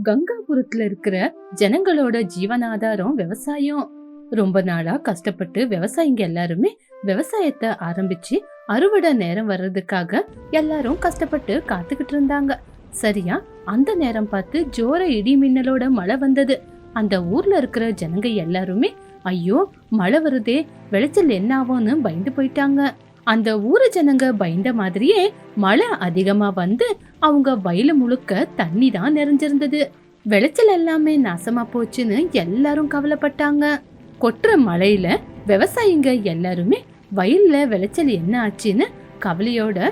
கங்காபுரத்துல இருக்கிற ஜனங்களோட ஜீவனாதாரம் விவசாயம். ரொம்ப நாளா கஷ்டப்பட்டு விவசாயிங்க எல்லாருமே விவசாயத்தை ஆரம்பிச்சு அறுவடை நேரம் வர்றதுக்காக எல்லாரும் கஷ்டப்பட்டு காத்துக்கிட்டு இருந்தாங்க. சரியா அந்த நேரம் பார்த்து ஜோர இடி மின்னலோட மழை வந்தது. அந்த ஊர்ல இருக்கிற ஜனங்க எல்லாருமே ஐயோ மழை வருதே, விளைச்சல் என்ன ஆகும்னு பயந்து போயிட்டாங்க. அந்த ஊரு ஜனங்க பயந்த மாதிரியே மழை அதிகமா வந்து அவங்க வயல முழுக்க தண்ணி தான் நிறைஞ்சிருந்தது. விளைச்சல் எல்லாமே நாசமா போச்சுன்னு எல்லாரும் கவலைப்பட்டாங்க. கொட்டுற மழையில விவசாயிங்க எல்லாருமே வயல்ல விளைச்சல் என்ன ஆச்சுன்னு கவலையோட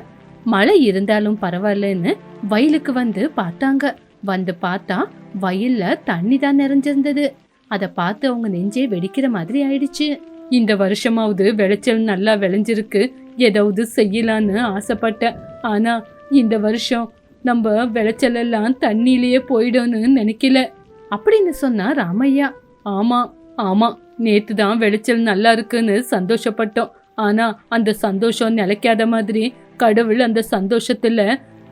மழை இருந்தாலும் பரவாயில்லன்னு வயலுக்கு வந்து பார்த்தாங்க. வந்து பார்த்தா வயல்ல தண்ணி தான் நிறைஞ்சிருந்தது. அதை பார்த்து அவங்க நெஞ்சே வெடிக்கிற மாதிரி ஆயிடுச்சு. இந்த வருஷமாவது விளைச்சல் நல்லா விளைஞ்சிருக்கு, ஏதாவது செய்யலான்னு ஆசைப்பட்டேன். ஆனா இந்த வருஷம் நம்ம விளைச்சல் எல்லாம் தண்ணியிலேயே போயிடும்னு நினைக்கல அப்படின்னு சொன்னா ராமையா. ஆமா ஆமா, நேத்து தான் விளைச்சல் நல்லா இருக்குன்னு சந்தோஷப்பட்டோம். ஆனா அந்த சந்தோஷம் நிலைக்காத மாதிரி கடவுள் அந்த சந்தோஷத்துல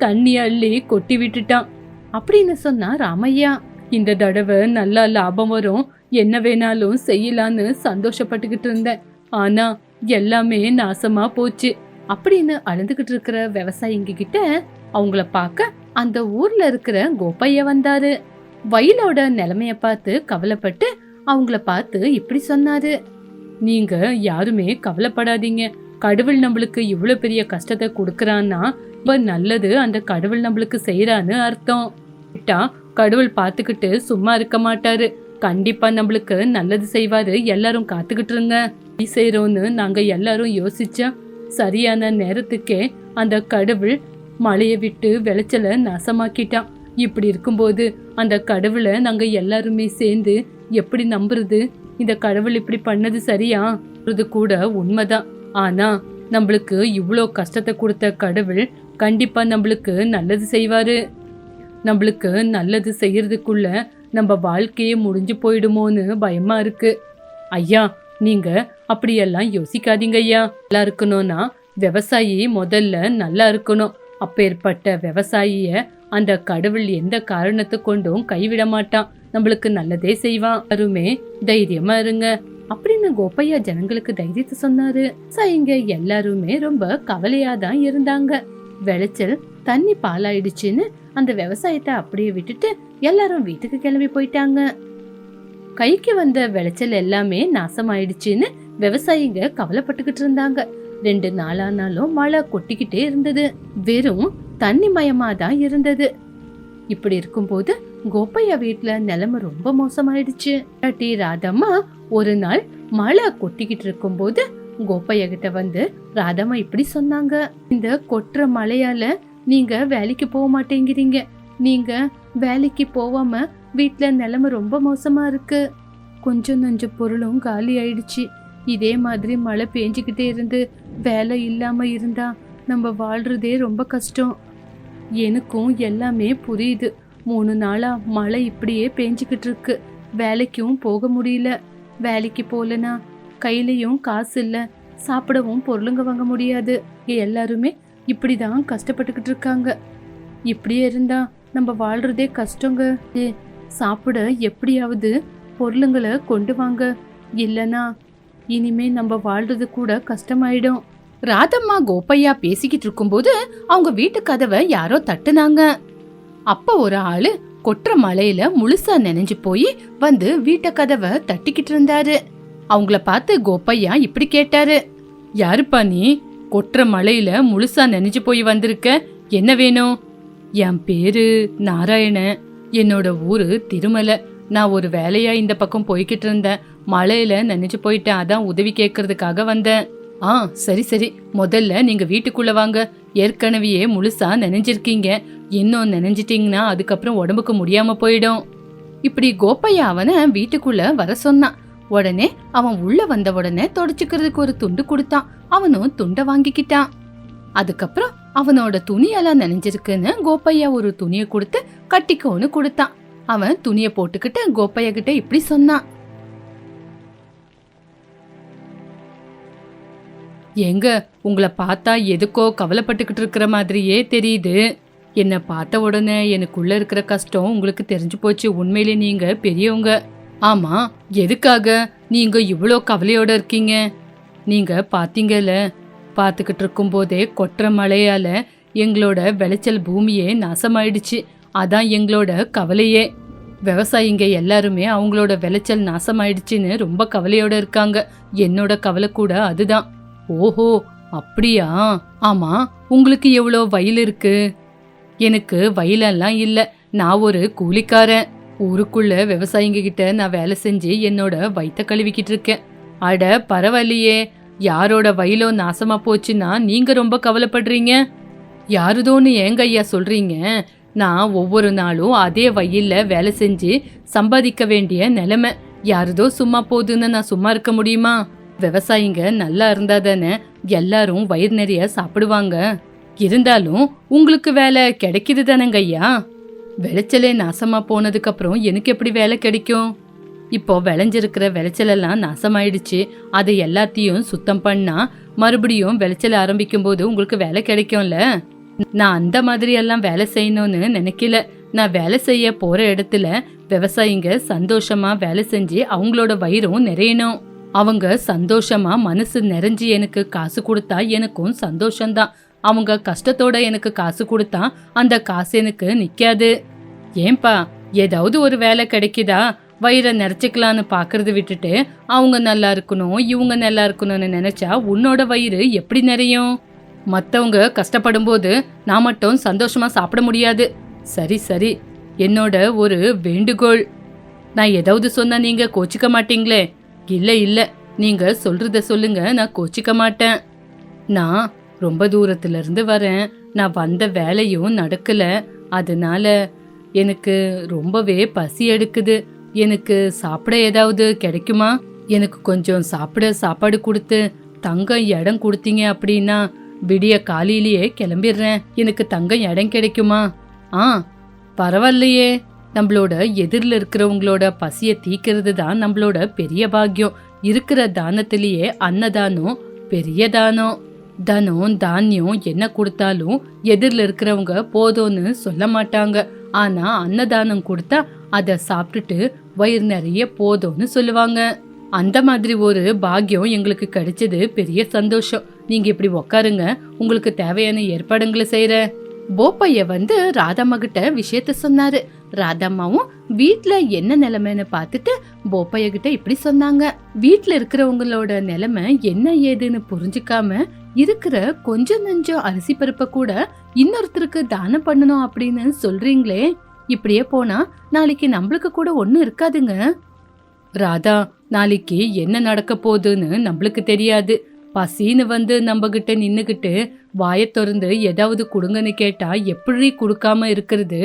தண்ணி அள்ளி கொட்டி விட்டுட்டான் அப்படின்னு சொன்னா ராமையா. இந்த தடவை நல்லா லாபம் வரும், என்ன வேணாலும் செய்யலான்னு சந்தோஷப்பட்டுக்கிட்டு இருந்தேன். ஆனா எல்லாமே நாசமா போச்சு அப்படின்னு அழுதுகிட்டு இருக்கிற விவசாயிங்க கிட்ட அவங்கள பார்க்க அந்த ஊர்ல இருக்கிற கோப்பையா வந்தாரு. வயலோட நிலைமைய பார்த்து கவலைப்பட்டு அவங்கள பார்த்து இப்படி சொன்னாரு. நீங்க யாருமே கவலைப்படாதீங்க, கடவுள் நம்மளுக்கு இவ்வளவு பெரிய கஷ்டத்தை கொடுக்கறான்னா இப்ப நல்லது அந்த கடவுள் நம்மளுக்கு செய்யறான்னு அர்த்தம். கடவுள் பார்த்துக்கிட்டு சும்மா இருக்க மாட்டாரு, கண்டிப்பா நம்மளுக்கு நல்லது செய்வாரு. எல்லாரும் காத்துக்கிட்டு இருங்க. செய்யறோன்னு நாங்க எல்லாரும் யோசிச்சா சரியான நேரத்துக்கே அந்த கடவுள் மழைய விட்டு விளைச்சல நாசமாக்கிட்டான். இப்படி இருக்கும்போது அந்த கடவுளை நாங்க எல்லாருமே சேர்ந்து எப்படி நம்புறது? இந்த கடவுள் இப்படி பண்ணது சரியா கூட உண்மைதான். ஆனா நம்மளுக்கு இவ்வளோ கஷ்டத்தை கொடுத்த கடவுள் கண்டிப்பா நம்மளுக்கு நல்லது செய்வாரு. நம்மளுக்கு நல்லது செய்யறதுக்குள்ள நம்ம வாழ்க்கையே முடிஞ்சு போயிடுமோன்னு பயமா இருக்கு. ஐயா நீங்க அப்படியெல்லாம் யோசிக்காதீங்க ஐயா. நல்லா இருக்கணும்னா விவசாயி முதல்ல நல்லா இருக்கணும். அப்பேற்பட்ட விவசாயிய அந்த கடவுள் எந்த காரணத்தை கொண்டும் கைவிட மாட்டான், நம்மளுக்கு நல்லதே செய்வான். யாருமே தைரியமா இருங்க அப்படின்னு கோப்பையா ஜனங்களுக்கு தைரியத்தை சொன்னாரு. விவசாயிங்க எல்லாருமே ரொம்ப கவலையா தான் இருந்தாங்க. விளைச்சல் தண்ணி பாலாயிடுச்சுன்னு அந்த விவசாயத்தை அப்படியே விட்டுட்டு எல்லாரும் வீட்டுக்கு கிளம்பி போயிட்டாங்க. கைக்கு வந்த விளைச்சல் எல்லாமே நாசமாயிடுச்சுன்னு விவசாயிங்க கவலைப்பட்டுக்கிட்டு இருந்தாங்க. 2 நாளானாலும் மழை கொட்டிக்கிட்டே இருந்தது, வெறும் தண்ணி மயமா தான் இருந்தது. இப்படி இருக்கும்போது கோப்பையா வீட்டுல நிலைமை ரொம்ப மோசமாயிடுச்சு. ராதம்மா ஒரு நாள் மழை கொட்டிக்கிட்டு இருக்கும் போது கோப்பையா கிட்ட வந்து ராதம்மா இப்படி சொன்னாங்க. இந்த கொட்டுற மழையால நீங்க வேலைக்கு போக மாட்டேங்கிறீங்க, நீங்க வேலைக்கு போவாம வீட்டுல நிலைமை ரொம்ப மோசமா இருக்கு. கொஞ்சம் நஞ்ச பொருளும் காலி ஆயிடுச்சு. இதே மாதிரி மழை பெஞ்சுக்கிட்டே இருந்து வேலை இல்லாம இருந்தா நம்ம வாழ்றதே ரொம்ப கஷ்டம். எனக்கும் எல்லாமே புரியுது. 3 நாளா மழை இப்படியே பெஞ்சுக்கிட்டு இருக்கு, வேலைக்கும் போக முடியல. வேலைக்கு போலனா கையிலயும் காசு இல்ல, சாப்பிடவும் பொருளுங்க வாங்க முடியாது. எல்லாருமே இப்படிதான் கஷ்டப்பட்டுக்கிட்டு இருக்காங்க. இப்படியே இருந்தா நம்ம வாழ்றதே கஷ்டங்க. சாப்பிட எப்படியாவது பொருளுங்களை கொண்டு வாங்க, இல்லனா இனிமே நம்ம வாழ்றது கூட கஷ்டமாயிடும். ராதம்மா கோப்பையா பேசிக்கிட்டு இருக்கும்போது அவங்க வீட்டு கதவை யாரோ தட்டுனாங்க. அப்ப ஒரு ஆளு கொட்டுற மழையில முழுசா நனைஞ்சு போய் வந்து வீட்டு கதவை தட்டிக்கிட்டு இருந்தாரு. அவங்கள பார்த்து கோப்பையா இப்படி கேட்டாரு. யாருப்பா நீ? கொட்டுற மழையில முழுசா நனைஞ்சு போய் வந்திருக்க, என்ன வேணும்? என் பேரு நாராயணன், என்னோட ஊரு திருமலை. நான் ஒரு வேலையா இந்த பக்கம் போய்கிட்டு இருந்தேன், மழையில நனைஞ்சு போயிட்டேன், அதான் உதவி கேட்கறதுக்காக வந்தேன். ஆ சரி சரி, முதல்ல நீங்க வீட்டுக்குள்ள வாங்க. ஏற்கனவே முழுசா நனைஞ்சிருக்கீங்க, இன்னும் நனைஞ்சிட்டீங்கன்னா அதுக்கப்புறம் உடம்புக்கு முடியாம போயிடும். இப்படி கோப்பையா அவனை வீட்டுக்குள்ள வர சொன்னான். உடனே அவன் உள்ள வந்த உடனே தொடச்சுக்கிறதுக்கு ஒரு துண்டு கொடுத்தான். அவனும் துண்டை வாங்கிக்கிட்டான். அதுக்கப்புறம் அவனோட துணியெல்லாம் நனைஞ்சிருக்குன்னு கோப்பையா ஒரு துணியை கொடுத்து கட்டிக்கோன்னு கொடுத்தான். அவன் துணியை போட்டுக்கிட்டு கோப்பையா கிட்ட இப்படி சொன்னான். எங்க உங்களை பார்த்தா எதுக்கோ கவலைப்பட்டுக்கிட்டு இருக்கிற மாதிரியே தெரியுது. என்ன பார்த்த உடனே எனக்குள்ள இருக்கிற கஷ்டம் உங்களுக்கு தெரிஞ்சு போச்சு. உண்மையிலே நீங்க பெரியவங்க. ஆமா, எதுக்காக நீங்க இவ்வளோ கவலையோட இருக்கீங்க? நீங்க பாத்தீங்கல்ல, பார்த்துக்கிட்டு இருக்கும் போதே கொட்டுற மழையால எங்களோட விளைச்சல் பூமியே நாசமாயிடுச்சு. அதான் எங்களோட கவலையே. விவசாயிங்க எல்லாருமே அவங்களோட விளைச்சல் நாசமாயிடுச்சுன்னு ரொம்ப கவலையோட இருக்காங்க. என்னோட கவலை கூட அதுதான். ஓஹோ, அப்படியா? ஆமா, உங்களுக்கு எவ்வளோ வயல் இருக்கு? எனக்கு வயலெல்லாம் இல்ல. நான் ஒரு கூலிக்காரன். ஊருக்குள்ள விவசாயிங்க கிட்ட நான் வேலை செஞ்சு என்னோட வயித்த கழுவிக்கிட்டு இருக்கேன். அட பரவாயில்லையே, யாரோட வயலோ நாசமா போச்சுன்னா நீங்க ரொம்ப கவலைப்படுறீங்க. யாருதோன்னு ஏங்க ஐயா சொல்றீங்க? நான் ஒவ்வொரு நாளும் அதே வயல்ல வேலை செஞ்சு சம்பாதிக்க வேண்டிய நிலைமை. யாருதோ சும்மா போகுதுன்னு நான் சும்மா இருக்க முடியுமா? விவசாயிங்க நல்லா இருந்தா தானே எல்லாரும் வயிறு நிறைய சாப்பிடுவாங்க. இருந்தாலும் உங்களுக்கு வேலை கிடைக்குது தானங்க ஐயா? விளைச்சலே நாசமா போனதுக்கு அப்புறம் எனக்கு எப்படி வேலை கிடைக்கும்? இப்போ விளைஞ்சிருக்கிற விளைச்சலெல்லாம் நாசமாயிடுச்சு. அதை எல்லாத்தையும் சுத்தம் பண்ணா மறுபடியும் விளைச்சல் ஆரம்பிக்கும் போது உங்களுக்கு வேலை கிடைக்கும்ல. நான் அந்த மாதிரி எல்லாம் வேலை செய்யணும்னு நினைக்கல. நான் வேலை செய்ய போற இடத்துல விவசாயிங்க சந்தோஷமா வேலை செஞ்சு அவங்களோட வயிறும் நிறையணும். அவங்க சந்தோஷமா மனசு நிறைஞ்சு எனக்கு காசு கொடுத்தா எனக்கும் சந்தோஷம்தான். அவங்க கஷ்டத்தோட எனக்கு காசு கொடுத்தா அந்த காசு எனக்கு நிக்காது. ஏன்பா, ஏதாவது ஒரு வேலை கிடைக்குதா வயிறை நிறைச்சிக்கலான்னு பாக்குறது விட்டுட்டு அவங்க நல்லா இருக்கணும் இவங்க நல்லா இருக்கணும்னு நினைச்சா உன்னோட வயிறு எப்படி நிறையும்? மத்தவங்க கஷ்டப்படும் போது நான் மட்டும் சந்தோஷமா சாப்பிட முடியாது. சரி சரி, என்னோட ஒரு வேண்டுகோள். நான் ஏதாவது சொன்னா நீங்க கோச்சிக்க மாட்டீங்களே? இல்ல இல்ல, நீங்க சொல்றத சொல்லுங்க, நான் கோச்சிக்க மாட்டேன். நான் ரொம்ப தூரத்துல இருந்து வரேன். நான் வந்த வேலையும் நடக்கல. அதனால எனக்கு ரொம்பவே பசி எடுக்குது. எனக்கு சாப்பிட ஏதாவது கிடைக்குமா? எனக்கு கொஞ்சம் சாப்பிட சாப்பாடு கொடுத்து தங்க இடம் கொடுத்தீங்க அப்படின்னா விடிய காலையிலேயே கிளம்பிடுறேன். எனக்கு தங்க இடம் கிடைக்குமா? பரவாயில்லையே. நம்மளோட எதிரில் இருக்கிறவங்களோட பசிய தீக்கிறது தான் நம்மளோட பெரிய பாக்கியம். இருக்கிற தானத்திலேயே அன்னதானம் பெரிய தானம். தனம் தானியம் என்ன கொடுத்தாலும் எதிரில் இருக்கிறவங்க போதும்னு சொல்ல மாட்டாங்க. ஆனா அன்னதானம் கொடுத்தா அதை சாப்பிட்டுட்டு வயிறு நிறைய போதும்னு சொல்லுவாங்க. அந்த மாதிரி ஒரு பாக்கியம் எங்களுக்கு கிடைச்சது பெரிய சந்தோஷம். நீங்க இப்படி உக்காருங்க, உங்களுக்கு தேவையான ஏற்பாடுகளை செய்யற. போப்பைய ராதம்மா கிட்ட விஷயத்த சொன்னாரு. ராதம்மாவும் வீட்ல என்ன நிலைமைன்னு பார்த்துட்டு போப்பைய கிட்ட இப்படி சொன்னாங்க. வீட்ல இருக்கிறவங்களோட நிலைமை என்ன ஏதுன்னு புரிஞ்சுக்காம இருக்கிற கொஞ்சம் நஞ்சம் அரிசி பருப்பை கூட இன்னொருத்தருக்கு தானம் பண்ணணும் அப்படின்னு சொல்றீங்களே, இப்படியே போனா நாளைக்கு நம்மளுக்கு கூட ஒண்ணும் இருக்காதுங்க. ராதா, நாளைக்கு என்ன நடக்க போகுதுன்னு நம்மளுக்கு தெரியாது. பசின்னு நம்ம கிட்ட நின்னுகிட்டு வாயை திறந்து ஏதாவது கொடுங்கன்னு கேட்டா எப்படி கொடுக்காம இருக்கிறது?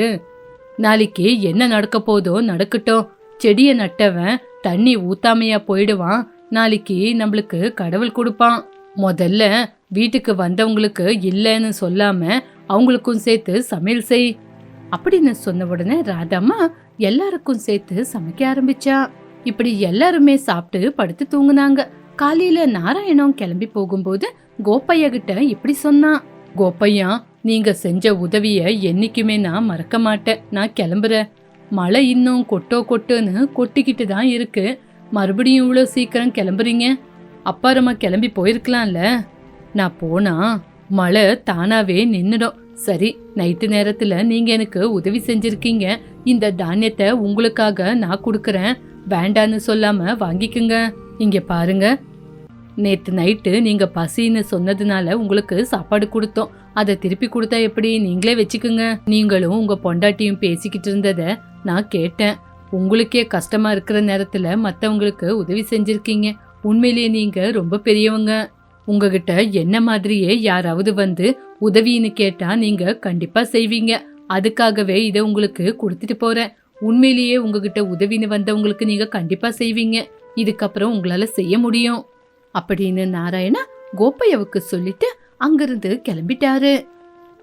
நாளைக்கு என்ன நடக்க போதோ நடக்கட்டும். செடிய நட்டவன் தண்ணி ஊத்தாமையா போயிடுவான். நாளைக்கு நம்மளுக்கு கடவுள் கொடுப்பான். முதல்ல வீட்டுக்கு வந்தவங்களுக்கு இல்லைன்னு சொல்லாம அவங்களுக்கும் சேர்த்து சமையல் செய் அப்படின்னு சொன்ன உடனே ராதம்மா எல்லாருக்கும் சேர்த்து சமைக்க ஆரம்பிச்சா. இப்படி எல்லாருமே சாப்பிட்டு படுத்து தூங்குனாங்க. காலையில நாராயணம் கிளம்பி போகும்போது கோப்பையா கிட்ட இப்படி சொன்னான். கோப்பையா, நீங்க செஞ்ச உதவிய என்னைக்குமே நான் மறக்க மாட்டேன். நான் கிளம்புறேன். மழை இன்னும் கொட்டுன்னு கொட்டிக்கிட்டு தான் இருக்கு. மறுபடியும் இவ்வளவு சீக்கிரம் கிளம்புறீங்க? அப்பாரமா கிளம்பி போயிருக்கலாம்ல. நான் போனா மழை தானாவே நின்னுடும். சரி, நைட்டு நேரத்துல நீங்க எனக்கு உதவி செஞ்சிருக்கீங்க. இந்த தானியத்தை உங்களுக்காக நான் கொடுக்கறேன். வேண்டான்னு சொல்லாம வாங்கிக்குங்க. இங்க பாருங்க, நேத்து நைட்டு நீங்க பசின்னு சொன்னதுனால உங்களுக்கு சாப்பாடு கொடுத்தோம். அதை திருப்பி கொடுத்தா எப்படி? நீங்களே வச்சுக்குங்க. நீங்களும் உங்க பொண்டாட்டியும் பேசிக்கிட்டு இருந்தத நான் கேட்டேன். உங்களுக்கே கஷ்டமா இருக்கிற நேரத்துல மத்தவங்களுக்கு உதவி செஞ்சிருக்கீங்க. உண்மையிலேயே நீங்க ரொம்ப பெரியவங்க. உங்ககிட்ட என்ன மாதிரியே யாராவது உதவின்னு கேட்டா நீங்க கண்டிப்பா செய்வீங்க. அதுக்காகவே இதை உங்களுக்கு கொடுத்துட்டு போறேன். உண்மையிலேயே உங்ககிட்ட உதவின்னு வந்தவங்களுக்கு நீங்க கண்டிப்பா செய்வீங்க. இதுக்கப்புறம் உங்களால செய்ய முடியும் அப்படின்னு நாராயணா கோப்பையவுக்கு சொல்லிட்டு அங்கிருந்து கிளம்பிட்டாரு.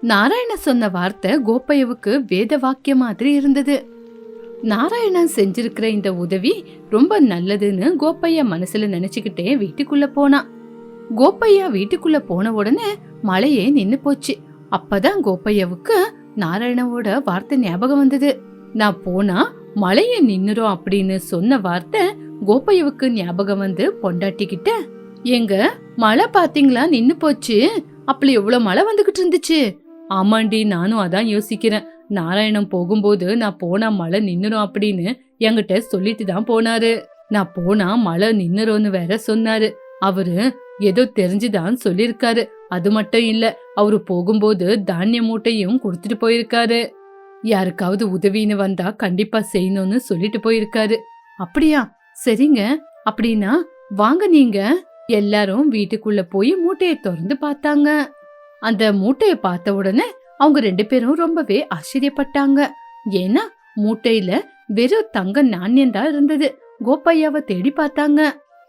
நாராயண சொன்ன வார்த்தை கோப்பையவுக்கு வேத வாக்கியம் மாதிரி இருந்தது. நாராயணன் செஞ்சிருக்கிற இந்த உதவி ரொம்ப நல்லதுன்னு கோப்பையா மனசுல நினைச்சுக்கிட்டே வீட்டுக்குள்ள போனான். கோப்பையா வீட்டுக்குள்ள போன உடனே மழையே நின்னு போச்சு. அப்பதான் கோப்பையாவுக்கு நாராயணவோட வார்த்தை ஞாபகம் வந்தது. நான் போனா மழைய நின்னுரும் அப்படின்னு சொன்ன வார்த்தை கோப்பையவுக்கு ஞாபகம் வந்து பொண்டாட்டிக்கிட்ட, எங்க மழை பாத்தீங்களா நின்னு போச்சு, அப்படி எவ்வளவு மழை வந்துகிட்டு இருந்துச்சு. ஆமாண்டி, நானும் அதான் யோசிக்கிறேன். நாராயணன் போகும்போது நான் போனா மழை நின்னுரும் அப்படின்னு என்கிட்ட சொல்லிட்டு தான் போனாரு. நான் போனா மழை நின்னுரும்னு வேற சொன்னாரு. அவரு ஏதோ தெரிஞ்சுதான் சொல்லிருக்காரு. அது மட்டும் இல்ல, அவரு போகும்போது தானிய மூட்டையும் கொடுத்துட்டு போயிருக்காரு. யாருக்காவது உதவின்னு வந்தா கண்டிப்பா செய்யணும்னு சொல்லிட்டு போயிருக்காரு. அப்படியா? சரிங்க. அப்படின்னா வாங்க நீங்க. எல்லாரும் வீட்டுக்குள்ள போய் மூட்டைய திறந்து பார்த்தாங்க. அந்த மூட்டைய பார்த்த உடனே அவங்க 2 பேரும் ரொம்பவே ஆச்சரியப்பட்டாங்க. ஏன்னா மூட்டையில வெறும் தங்க நாணயம் தான் இருந்தது. கோப்பையாவை தேடி பார்த்தாங்க.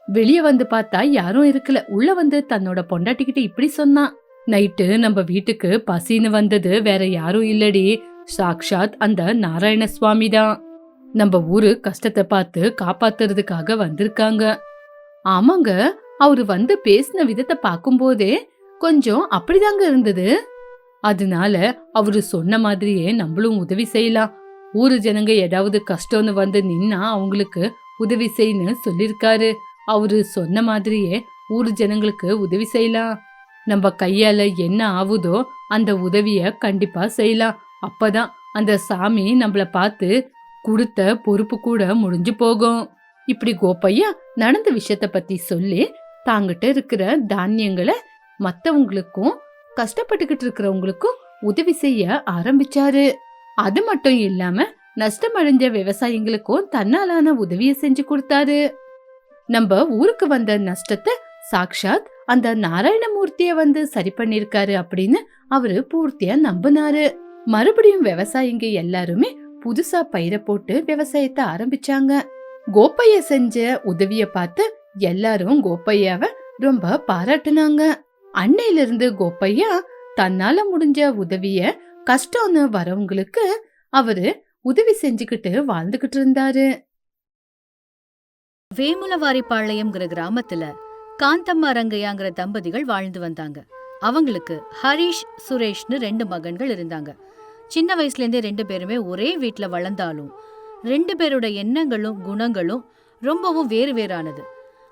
வெளிய வந்து பார்த்தா யாரும் இருக்கல. உள்ள வந்து தன்னோட பொண்டாட்டிக்கிட்ட இப்படி சொன்னான், நைட்டு நம்ம வீட்டுக்கு பசின்னு வந்தது வேற யாரும் இல்லடி, சாக்ஷாத் அந்த நாராயண சுவாமி தான். நம்ம ஊரு கஷ்டத்தை பார்த்து காப்பாத்துறதுக்காக வந்திருக்காங்க. ஆமாங்க, அவரு வந்து பேசின விதத்தை பார்க்கும்போதே கொஞ்சம் அப்படிதாங்க இருந்தது. அதனால அவரு சொன்ன மாதிரியே நம்மளும் உதவி செய்யலாம். ஊரு ஜனங்க ஏதாவது கஷ்டம்னு வந்து நின்னா அவங்களுக்கு உதவி செய்யன்னு சொல்லிருக்காரு. அவரு சொன்ன மாதிரியே ஊரு ஜனங்களுக்கு உதவி செய்யலாம். நம்ம கையால என்ன ஆகுதோ அந்த உதவிய கண்டிப்பா செய்யலாம். அப்பதான் அந்த சாமி நம்மள பார்த்து கொடுத்த பொறுப்பு கூட முடிஞ்சு போகும். இப்படி கோப்பையா நடந்த விஷயத்த பத்தி சொல்லி தாங்கிட்ட இருக்கிற தானியங்களை மத்தவங்களுக்கும் கஷ்டப்பட்டுக்கிட்டு இருக்கிறவங்களுக்கும் உதவி செய்ய ஆரம்பிச்சாரு. அது மட்டும் இல்லாம நஷ்டமடைஞ்ச விவசாயிங்களுக்கும் தன்னாலான உதவிய செஞ்சு கொடுத்தாரு. நம்ம ஊருக்கு வந்த நஷ்டத்தை சாக்ஷாத் அந்த நாராயணமூர்த்திய வந்து சரி பண்ணிருக்காரு அப்படின்னு அவரு பூர்த்தியா நம்பினாரு. மறுபடியும் விவசாயிங்க எல்லாருமே புதுசா பயிரை போட்டு விவசாயத்தை ஆரம்பிச்சாங்க. கோப்பைய செஞ்ச உதவிய பார்த்து எல்லாரும் கோப்பையாவ ரொம்ப பாராட்டுனாங்க. அன்னையில இருந்து கோப்பையா தன்னால முடிஞ்ச உதவிய கஷ்டம்னு வரவங்களுக்கு அவரு உதவி செஞ்சுக்கிட்டு வாழ்ந்துகிட்டு இருந்தாரு. வேமுலவாரிப்பாளையம்ங்கிற கிராமத்துல காந்தம்மா ரங்கையாங்கிற தம்பதிகள் வாழ்ந்து வந்தாங்க. அவங்களுக்கு ஹரிஷ், சுரேஷ்னு 2 மகன்கள் இருந்தாங்க. சின்ன வயசுல இருந்தே 2 பேருமே ஒரே வீட்டுல வளர்ந்தாலும் 2 பேரோட எண்ணங்களும் குணங்களும் ரொம்பவும் வேறு வேறானது.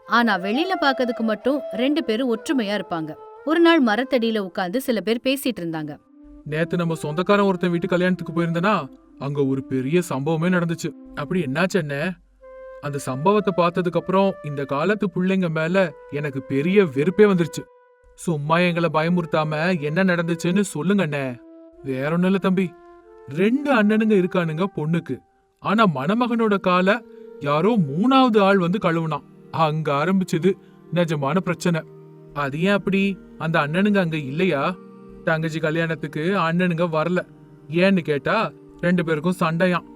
ஆனா வெளியில பாக்கிறதுக்கு மட்டும் 2 பேரும் ஒற்றுமையா இருப்பாங்க. ஒரு நாள் மரத்தடியில உட்கார்ந்து சில பேர் பேசிட்டு இருந்தாங்க. நேத்து நம்ம சொந்தக்காரன் ஒருத்தன் வீட்டு கல்யாணத்துக்கு போயிருந்தனா அங்க ஒரு பெரிய சம்பவமே நடந்துச்சு. அப்படி என்னாச்சு அண்ணே? அந்த சம்பவத்தை பார்த்ததுக்கு அப்புறம் இந்த காலத்து பிள்ளைங்க மேல எனக்கு பெரிய வெறுப்பே வந்துருச்சு. சும்மா எங்களை பயமுறுத்தாம என்ன நடந்துச்சுன்னு சொல்லுங்க அண்ணே. வேற ஒண்ணும் இல்ல தம்பி, 2 அண்ணனுங்க இருக்கானுங்க பொண்ணுக்கு. ஆனா மணமகனோட கால யாரோ 3வது ஆள் வந்து கழுவுனான். அங்க ஆரம்பிச்சது நிஜமான பிரச்சனை. அது ஏன் அப்படி? அந்த அண்ணனுங்க அங்க இல்லையா? தங்கச்சி கல்யாணத்துக்கு அண்ணனுங்க வரல. ஏன்னு கேட்டா 2 பேருக்கும் சண்டையாம்.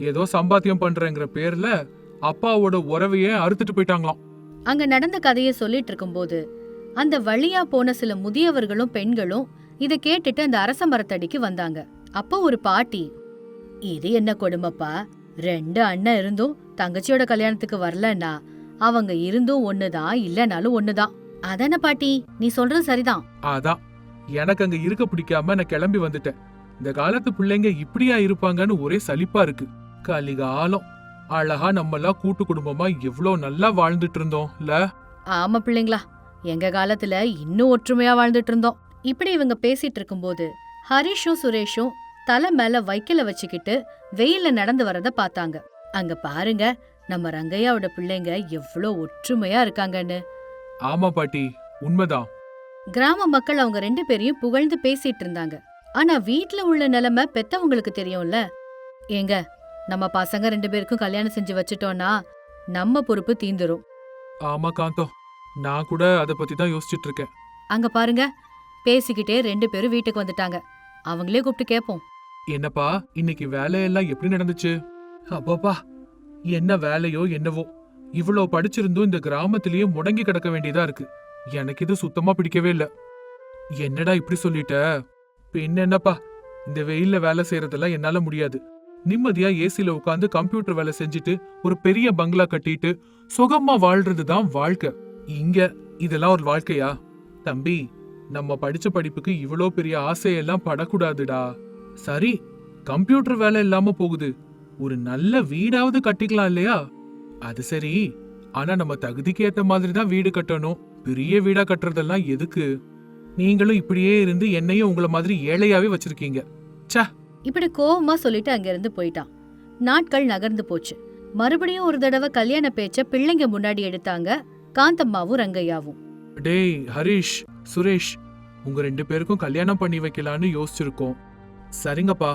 ஏதோ சம்பாத்தியம் பண்றேங்கிற பேர்ல அப்பாவோட உறவையே அறுத்துட்டு போயிட்டாங்களாம். அங்க நடந்த கதையை சொல்லிட்டு இருக்கும்போது அந்த வழியா போன சில முதியவர்களும் பெண்களும் இத கேட்டுட்டு அந்த அரச மரத்தடிக்கு வந்தாங்க. அப்போ ஒரு பாட்டி, இது என்ன கொடுமைப்பா, 2 அண்ணன் இருந்தும் தங்கச்சியோட கல்யாணத்துக்கு வரலன்னா அவங்க இருந்தும் ஒண்ணுதான், இல்லனாலும் ஒண்ணுதான். அதான பாட்டி, நீ சொல்றது சரிதான். அதான் எனக்கு அங்க இருக்க பிடிக்காம நான் கிளம்பி வந்துட்டேன். இந்த காலத்து பிள்ளைங்க இப்படியா இருப்பாங்கன்னு ஒரே சலிப்பா இருக்கு. கலிகாலம். அழகா நம்மெல்லாம் கூட்டு குடும்பமா எவ்வளவு நல்லா வாழ்ந்துட்டு இருந்தோம்ல. ஆமா பிள்ளைங்களா, எங்க காலத்துல இன்னும் ஒற்றுமையா வாழ்ந்துட்டு இருந்தோம். இப்படி இவங்க பேசிட்டு இருக்கும்போது ஹரிஷும் சுரேஷும் தலை மேல வைக்கல வச்சுக்கிட்டு வெயில்ல நடந்து வரத பார்த்தாங்க. அங்க பாருங்க, நம்ம ரங்கையாவோட பிள்ளைங்க எவ்வளவு ஒற்றுமையா இருக்காங்கன்னு. ஆமா பாட்டி, உண்மைதான். கிராம மக்கள் அவங்க 2 பேரையும் புகழ்ந்து பேசிட்டு இருந்தாங்க. ஆனா வீட்ல உள்ள நிலைமை பெத்தவங்களுக்கு தெரியும்ல. ஏங்க, நம்ம பசங்க 2 பேருக்கும் கல்யாணம் செஞ்சு வச்சுட்டோம்னா நம்ம பொறுப்பு தீந்துரும். ஆமா காந்தம், நான் கூட அத பத்தி தான் யோசிச்சுட்டு இருக்கேன். அங்க பாருங்க, பேசிக்கிட்டே 2 பேரும் வீட்டுக்கு வந்துட்டாங்க. அவங்களே கூப்பிட்டு கேப்போம். என்னப்பா, இன்னைக்கு வேலையெல்லாம் எப்படி நடந்துச்சு? அப்பப்பா, என்ன வேலையோ என்னவோ, இவ்வளவு படிச்சிருந்தும் இந்த கிராமத்திலேயே முடங்கி கிடக்க வேண்டியதா இருக்கு. எனக்கு இது சுத்தமா பிடிக்கவே இல்ல. என்னடா இப்படி சொல்லிட்ட? பின்ன என்னப்பா, இந்த வெயில்ல வேலை செய்யறதெல்லாம் என்னால முடியாது. நிம்மதியா ஏசில உட்காந்து கம்ப்யூட்டர் வேலை செஞ்சுட்டு ஒரு பெரிய பங்களா கட்டிட்டு சுகமா வாழ்றதுதான் வாழ்க்கை. இங்க இதெல்லாம் ஒரு வாழ்க்கையா? தம்பி, நம்ம படிச்ச படிப்புக்கு இவ்வளோ பெரிய ஆசையெல்லாம் படக்கூடாதுடா. சரி, கம்ப்யூட்டர் வேலை இல்லாம போகுது, ஒரு நல்ல வீடாவது கட்டிக்கலாம் இல்லையா? அது சரி, ஆனா நம்ம தகுதிக்கு ஏத்த மாதிரி தான் வீடு கட்டணும். பெரிய வீடா கட்டுறதெல்லாம் எதுக்கு? நீங்களும் இப்படியே இருந்து என்னையும் உங்கள மாதிரி ஏழையாவே வச்சிருக்கீங்க. இப்படி கோவமா சொல்லிட்டு அங்கிருந்து போயிட்டான். நாட்கள் நகர்ந்து போச்சு. மறுபடியும் ஒரு தடவை கல்யாண பேச்ச பிள்ளைங்க முன்னாடி எடுத்தாங்க காந்தம்மாவும் ரங்கையாவும். டேய் ஹரிஷ், சுரேஷ், உங்க 2 பேருக்கும் கல்யாணம் பண்ணி வைக்கலான்னு யோசிச்சிருக்கோம். சரிங்கப்பா,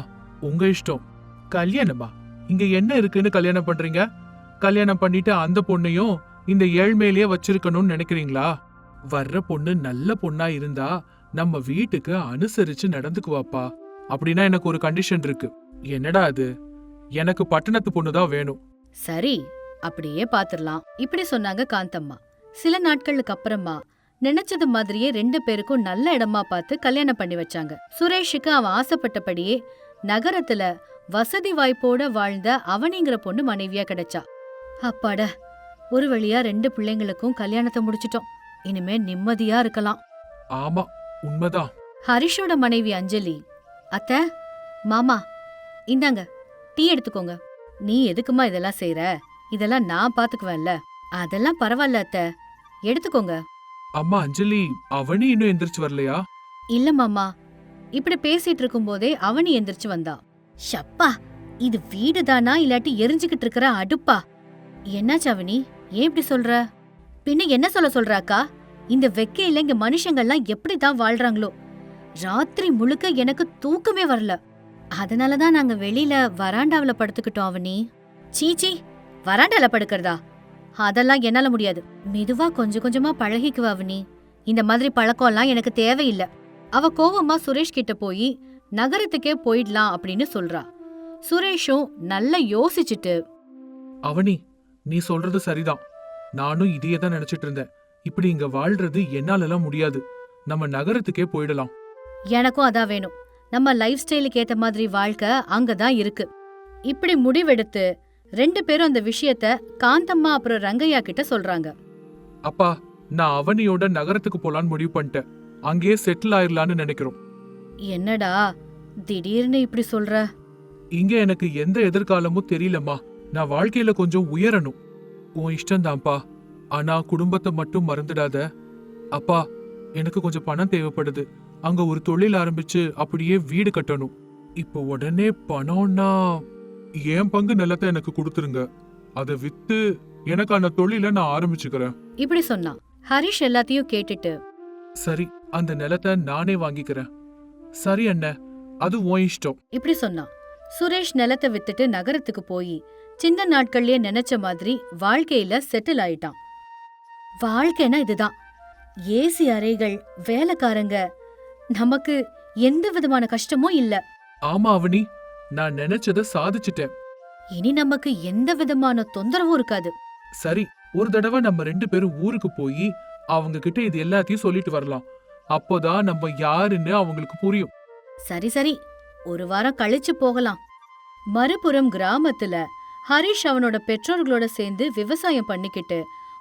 உங்க இஷ்டம். கல்யாணமா? இங்க என்ன இருக்குன்னு கல்யாணம் பண்றீங்க? கல்யாணம் பண்ணிட்டு அந்த பொண்ணையும் இந்த ஏழ்மையிலேயே வச்சிருக்கணும்னு நினைக்கிறீங்களா? வர்ற பொண்ணு நல்ல பொண்ணா இருந்தா நம்ம வீட்டுக்கு அனுசரிச்சு நடந்துக்குவாப்பா. அப்படின்னா எனக்கு ஒரு கண்டிஷன் இருக்கு. என்னடா அது? எனக்கு பட்டணத்து பொண்ணுதான் வேணும். சரி, அப்படியே பாத்துரலாம். இப்படி சொன்னாங்க காந்தம்மா. சில நாட்களுக்கு அப்புறமா நினைச்சது மாதிரியே 2 பேருக்கும் நல்ல இடமா பார்த்து கல்யாணம் பண்ணி வச்சாங்க. சுரேஷுக்கு அவன் ஆசைப்பட்டபடியே நகரத்துல வசதி வாய்ப்போட வாழ்ந்த அவனிங்கிற பொண்ணு மனைவியா கிடைச்சா. அப்பாட, ஒரு வழியா 2 பிள்ளைங்களுக்கும் கல்யாணத்தை முடிச்சிட்டோம். இனிமே நிம்மதியா இருக்கலாம். ஆமா, உண்மைதான். ஹரிஷோட மனைவி அஞ்சலி, அத்தை, மாமா, இந்தாங்க டீ எடுத்துக்கோங்க. நீ எதுக்குமா இதெல்லாம் செய்யற? இதெல்லாம் நான் பாத்துக்குவேன்ல. அதெல்லாம் பரவாயில்ல அத்தை, எடுத்துக்கோங்க. அம்மா அஞ்சலி, அவனி இன்னும் எந்திரிச்சு வரலையா? இல்ல மாமா. இப்படி பேசிட்டு இருக்கும் போதே அவனி எந்திரிச்சு வந்தா. ஷப்பா, இது வீடுதானா இல்லாட்டி எரிஞ்சுக்கிட்டு இருக்கிற அடுப்பா? என்னாச்சு அவனி, ஏன் இப்படி சொல்ற? பின்ன என்ன சொல்ற அக்கா? இந்த வெக்கையில இங்க மனுஷங்கள்லாம் எப்படிதான் வாழ்றாங்களோ. ராத்திரி முழுக்க எனக்கு தூக்கமே வரல. அதனாலதான் நாங்க வெளியில வராண்டாவில படுத்துக்கிட்டோம் அவனி. சீச்சி, வராண்டால படுக்கிறதா? அதெல்லாம் என்னால முடியாது. மெதுவா கொஞ்சம் கொஞ்சமா பழகிக்குவ அவனி. இந்த மாதிரி பழக்கம்லாம் எனக்கு தேவையில்லை. அவ கோவமா சுரேஷ் கிட்ட போய் நகரத்துக்கே போயிடலாம் அப்படின்னு சொல்றா. சுரேஷும் நல்லா யோசிச்சுட்டு, அவனி, நீ சொல்றது சரிதான். நானும் இதையே தான் நினைச்சிட்டு இருந்தேன். இப்படி இங்க வாழ்றது என்னாலலாம் முடியாது. நம்ம நகரத்துக்கே போயிடலாம். எனக்கும் அதான் வேணும். நம்ம லைஃப் ஸ்டைலுக்கு ஏத்த மாதிரி வாழ்க்கை அங்கதான் இருக்கு. இப்படி முடிவெடுத்து 2 பேரும் அந்த விஷயத்த காந்தம்மா அப்புறம் ரங்கையா கிட்ட சொல்றாங்க. அப்பா, நான் அவனியோட நகரத்துக்கு போலான்னு முடிவு பண்ணிட்டேன். அங்கேயே செட்டில் ஆயிரலான்னு நினைக்கிறோம். என்னடா திடீர்னு இப்படி சொல்ற? இங்க எனக்கு எந்த எதிர்காலமும் தெரியலம்மா. நான் வாழ்க்கையில கொஞ்சம் உயரணும். உன் இஷ்டம்தான்ப்பா, ஆனா குடும்பத்தை மட்டும் மறந்துடாத. அப்பா, எனக்கு கொஞ்சம் பணம் தேவைப்படுது. அங்க ஒரு தொழில் ஆரம்பிச்சு அப்படியே வீடு கட்டணும். இப்போ உடனே பணம்னா என் பங்கு நிலத்தை எனக்கு கொடுத்துருங்க. அதை வித்து எனக்கான தொழிலை நான் ஆரம்பிச்சுக்கிறேன். இப்படி சொன்னான். ஹரிஷ் எல்லாத்தையும் கேட்டுட்டு, சரி, அந்த நிலத்தை நானே வாங்கிக்கிறேன். சரி அண்ணே, அது உன் இஷ்டம். இப்படி சொன்னான். சுரேஷ் நிலத்தை வித்துட்டு நகரத்துக்கு போய் சின்ன நாட்கள்லயே நினைச்ச மாதிரி வாழ்க்கையில செட்டில் ஆயிட்டான். வாழ்க்கைனா இதுதான். ஏசி அறைகள், வேலைக்காரங்க, நமக்கு எந்த விதமான கஷ்டமும் இல்ல. ஆமா அவனி, நான் நினைச்சத சாதிச்சிட்டேன். இனி நமக்கு எந்த விதமான தொந்தரவும் இருக்காது. சரி, ஒரு தடவை நம்ம 2 பேரும் ஊருக்கு போய் அவங்க கிட்ட இது எல்லாத்தையும் சொல்லிட்டு வரலாம். அப்போதான் நம்ம யாருன்னு அவங்களுக்கு புரியும். சரி சரி, ஒரு வாரம் கழிச்சு போகலாம். மறுபுறம் கிராமத்துல ஹரிஷ் அவனோட பெற்றோர்களோட சேர்ந்து விவசாயம் பண்ணிக்கிட்டு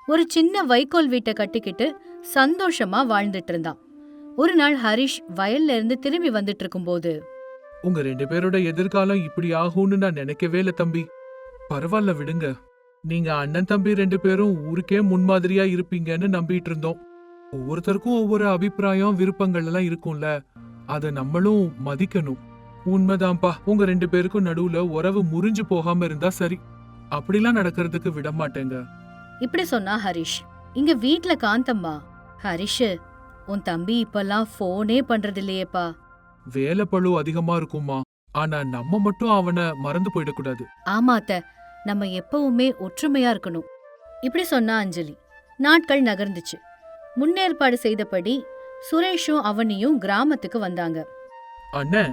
ஒரு சின்ன வைக்கோல் வீட்டை கட்டிக்கிட்டு சந்தோஷமா வாழ்ந்துட்டு இருந்தான். ஒரு நாள் ஹரிஷ் வயல்ல இருந்து திரும்பி வந்துட்டு இருக்கும்போது, உங்க 2 பேரோட எதிர்காலம் இப்படி ஆகும்னு நான் நினைக்கவே இல்ல தம்பி. பரவாயில்ல விடுங்க. நீங்க அண்ணன் தம்பி 2 பேரும் ஊருக்கே முன்மாதிரியா இருப்பீங்கன்னு நம்பிட்டு இருந்தோம். ஒவ்வொருத்தருக்கும் ஒவ்வொரு அபிப்பிராயம், விருப்பங்கள் எல்லாம் இருக்கும்ல, அத நம்மளும் மதிக்கணும். உண்மைதான்ப்பா, உங்க 2 பேருக்கும் நடுவுல உறவு முறிஞ்சு போகாம இருந்தா சரி. அப்படிலாம் நடக்கிறதுக்கு விட மாட்டேங்க. இப்படி சொன்னா ஹரிஷ். இங்க வீட்ல காந்தம்மா, ஹரிஷ், உன் தம்பி இப்பெல்லாம் போனே பண்றது இல்லையேப்பா. வேலை பளு அதிகமா இருக்குமா, ஆனா நம்ம மட்டும் அவனை மறந்து போயிடக்கூடாது. ஆமா அத்தை, நம்ம எப்பவுமே ஒற்றுமையா இருக்கணும். இப்படி சொன்னா அஞ்சலி. நாட்கள் நகர்ந்துச்சு. முன்னேற்பாடு செய்தபடி சுரேஷும் அவனியும் கிராமத்துக்கு வந்தாங்க. அண்ணே,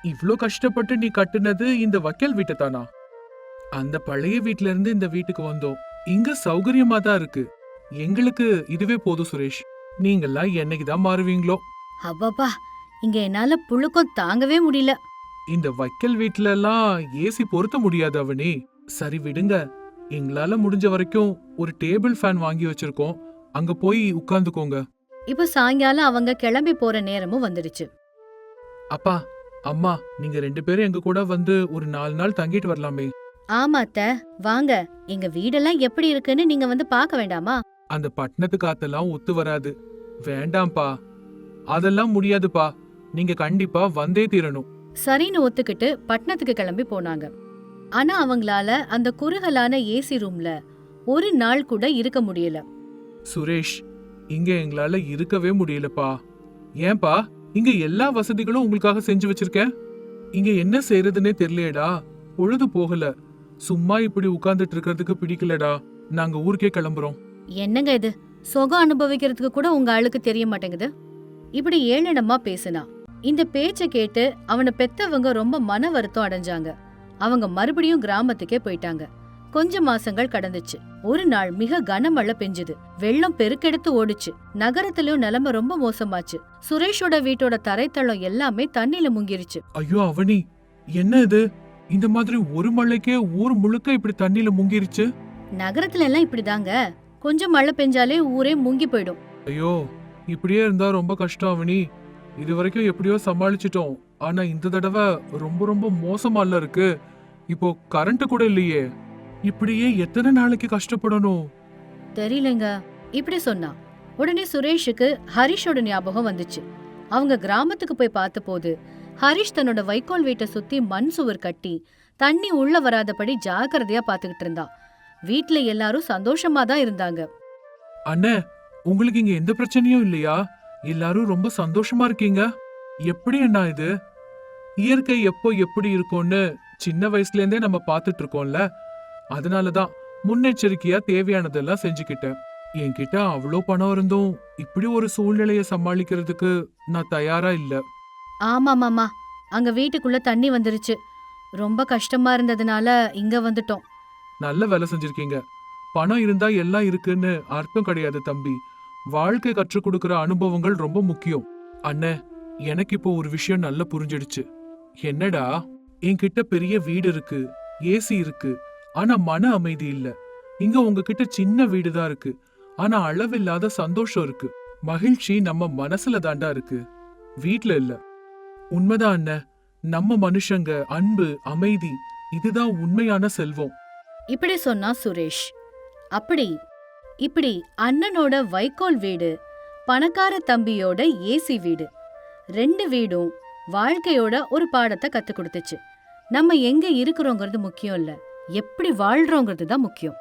இவ்ளோ கஷ்டப்பட்டு நீ கட்டுனது இந்த வக்கல் வீட்டை தானா? அந்த பழைய வீட்ல இருந்து இந்த வீட்டுக்கு வந்தோம். இங்க சௌகரியமா தான் இருக்கு. எங்களுக்கு இதுவே போதும் சுரேஷ். நீங்கெல்லாம் என்னைக்குதான் மாறுவீங்களோ? அப்பாப்பா, இங்க என்னால புழுக்கம் தாங்கவே முடியல. இந்த வக்கல் வீட்ல எல்லாம் ஏசி பொருத்த முடியாது அவனி. சரி விடுங்க, எங்களால முடிஞ்ச வரைக்கும் ஒரு டேபிள் ஃபேன் வாங்கி வச்சிருக்கோம். அங்க போய் உட்கார்ந்துக்கோங்க. இப்ப சாயங்காலம் அவங்க கிளம்பி போற நேரமும் வந்துடுச்சு. அப்பா, அம்மா, நீங்க 2 பேரும் எங்க கூட வந்து ஒரு 4 நாள் தங்கிட்டு வரலாமே. ஆமா அத்த, வாங்க. எங்க வீடெல்லாம் எப்படி இருக்குன்னு நீங்க வந்து பார்க்க வேண்டாமா? அந்த பட்டணத்து காத்தெல்லாம் ஒத்து வராது. வேண்டாம்ப்பா. அதெல்லாம் முடியாதுப்பா. நீங்க கண்டிப்பா வந்தே தீரணும். சரின்னு ஒத்துக்கிட்டு பட்டணத்துக்கு கிளம்பி போனாங்க. ஆனா அவங்களால அந்த குறுகலான ஏசி ரூம்ல ஒரு நாள் கூட இருக்க முடியல. சுரேஷ், இங்க எங்களால இருக்கவே முடியலப்பா. ஏன்பா? இங்க எல்லா வசதிகளும் உங்களுக்காக செஞ்சு வச்சிருக்கேன். இங்க என்ன செய்யறதுன்னே தெரியலையேடா. பொழுது போகல. சும்மா இப்படி உட்கார்ந்துட்டு இருக்கிறதுக்கு பிடிக்கலடா. நாங்க ஊருக்கே கிளம்புறோம். என்னங்க இது, சுகம் அனுபவிக்கிறதுக்கு கூட உங்க ஆளுக்கு தெரிய மாட்டேங்குது. இப்படி ஏளனமா பேசினா. இந்த பேச்ச கேட்டு அவனை பெத்தவங்க ரொம்ப மன வருத்தம் அடைஞ்சாங்க. அவங்க மறுபடியும் கிராமத்துக்கே போயிட்டாங்க. கொஞ்ச மாசங்கள் கடந்துச்சு. ஒரு நாள் மிக கனமழை பெஞ்சுது. வெள்ளம் பெருக்கெடுத்து ஓடுச்சு. நகரத்திலயும் நிலைமை ரொம்ப மோசமாச்சு. சுரேஷோட வீட்டோட தரைத்தளம் எல்லாமே தண்ணில முங்கிருச்சு. ஐயோ அவனி, என்ன இது? இந்த மாதிரி ஒரு மழைக்கே ஊர் முழுக்க இப்படி தண்ணியில முங்கிருச்சு. நகரத்துல எல்லாம் இப்படிதாங்க. கொஞ்சம் மழை பெஞ்சாலே ஊரே முங்கி போயிடும். ஐயோ, இப்படியே இருந்தா ரொம்ப கஷ்டம் அவனி. இது வரைக்கும் எப்படியோ சமாளிச்சிட்டோம். ஆனா இந்த தடவை ரொம்ப ரொம்ப மோசமால இருக்கு. இப்போ கரண்ட் கூட இல்லையே. இப்படியே எத்தனை நாளைக்கு கஷ்டப்படணும்? தெரியலங்க. இப்படி சொன்னா உடனே சுரேஷுக்கு ஹரிஷோட ஞாபகம் வந்துச்சு. அவங்க கிராமத்துக்கு போய் பார்த்தபோது ஹரிஷ் தன்னோட வைக்கோல் வீட்டை சுத்தி மண் சுவர் கட்டி தண்ணி உள்ள வராதபடி ஜாக்கிரதையா பாத்துக்கிட்டு இருந்தான். வீட்ல எல்லாரும் சந்தோஷமா தான் இருந்தாங்க. அண்ணே, உங்களுக்கு இங்க எந்த பிரச்சனையும் இல்லையா? எல்லாரும் ரொம்ப சந்தோஷமா இருக்கீங்க. எப்படி அண்ணா இது? இயற்கை எப்போ எப்படி இருக்கும்னு சின்ன வயசுல இருந்தே நம்ம பாத்துட்டு இருக்கோம்ல. அதனாலதான் முன்னெச்சரிக்கையா தேவையானதெல்லாம் செஞ்சுக்கிட்டேன். என்கிட்ட அவ்வளோ பணம் இருந்தும் இப்படி ஒரு சூழ்நிலைய சமாளிக்கிறதுக்கு நான் தயாரா இல்ல. ஆமா மாமா, அங்க வீட்டுக்குள்ள தண்ணி வந்துருச்சு. ரொம்ப கஷ்டமா இருந்ததுனால இங்க வந்துட்டோம். நல்ல வேலை செஞ்சிருக்கீங்க. பணம் இருந்தா எல்லாம் இருக்குன்னு அர்த்தம் கிடையாது தம்பி. வாழ்க்கை கற்றுக் கொடுக்கிற அனுபவங்கள் ரொம்ப முக்கியம். அண்ணே, எனக்கு இப்போ ஒரு விஷயம் நல்லா புரிஞ்சிடுச்சு. என்னடா, என்கிட்ட பெரிய வீடு இருக்கு, ஏசி இருக்கு, ஆனா மன அமைதி இல்ல. இங்க உங்ககிட்ட சின்ன வீடு தான் இருக்கு, ஆனா அளவில்லாத சந்தோஷம் இருக்கு. மகிழ்ச்சி நம்ம மனசுல தாண்டா இருக்கு, வீட்ல இல்ல. உண்மைதான் அண்ணே. நம்ம மனுஷங்க அன்பு, அமைதி, இதுதான் உண்மையான செல்வம். இப்படி சொன்னா சுரேஷ். இப்படி அண்ணனோட வைக்கோல் வீடு, பணக்கார தம்பியோட ஏசி வீடு, 2 வீடும் வாழ்க்கையோட ஒரு பாடத்தை கத்து கொடுத்துச்சு. நம்ம எங்க இருக்கிறோங்கிறது முக்கியம் இல்ல, எப்படி வாழ்றோங்கிறது தான் முக்கியம்.